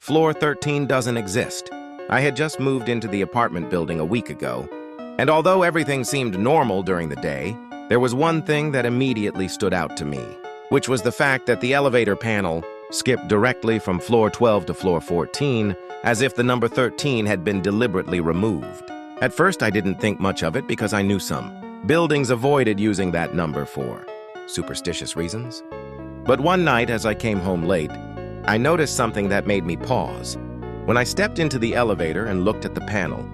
Floor 13 doesn't exist. I had just moved into the apartment building a week ago, and although everything seemed normal during the day, there was one thing that immediately stood out to me, which was the fact that the elevator panel skipped directly from floor 12 to floor 14, as if the number 13 had been deliberately removed. At first, I didn't think much of it because I knew some buildings avoided using that number for superstitious reasons. But one night, as I came home late, I noticed something that made me pause. When I stepped into the elevator and looked at the panel,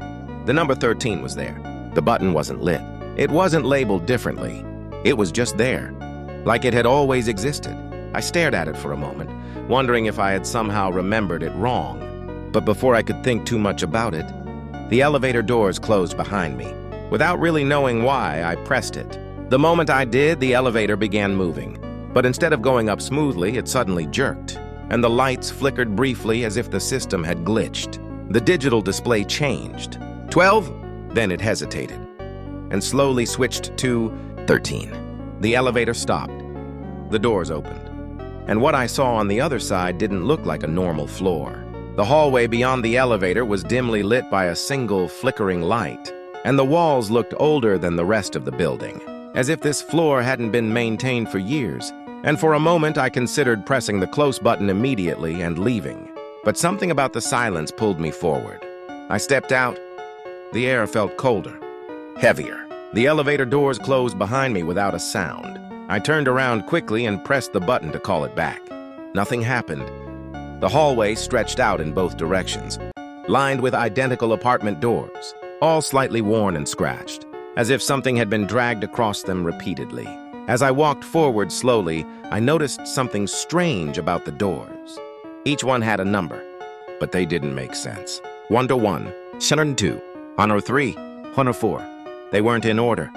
the number 13 was there. The button wasn't lit. It wasn't labeled differently. It was just there, like it had always existed. I stared at it for a moment, wondering if I had somehow remembered it wrong. But before I could think too much about it, the elevator doors closed behind me. Without really knowing why, I pressed it. The moment I did, the elevator began moving. But instead of going up smoothly, it suddenly jerked, and the lights flickered briefly as if the system had glitched. The digital display changed. 12? Then it hesitated, and slowly switched to 13. The elevator stopped. The doors opened, and what I saw on the other side didn't look like a normal floor. The hallway beyond the elevator was dimly lit by a single flickering light, and the walls looked older than the rest of the building, as if this floor hadn't been maintained for years. And for a moment, I considered pressing the close button immediately and leaving. But something about the silence pulled me forward. I stepped out. The air felt colder, heavier. The elevator doors closed behind me without a sound. I turned around quickly and pressed the button to call it back. Nothing happened. The hallway stretched out in both directions, lined with identical apartment doors, all slightly worn and scratched, as if something had been dragged across them repeatedly. As I walked forward slowly, I noticed something strange about the doors. Each one had a number, but they didn't make sense. 101, 102, 103, 104. They weren't in order.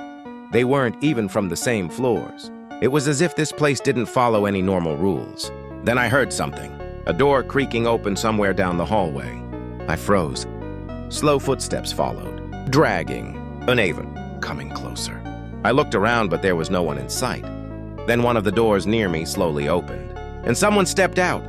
They weren't even from the same floors. It was as if this place didn't follow any normal rules. Then I heard something, a door creaking open somewhere down the hallway. I froze. Slow footsteps followed, dragging, uneven, coming closer. I looked around, but there was no one in sight. Then one of the doors near me slowly opened, and someone stepped out.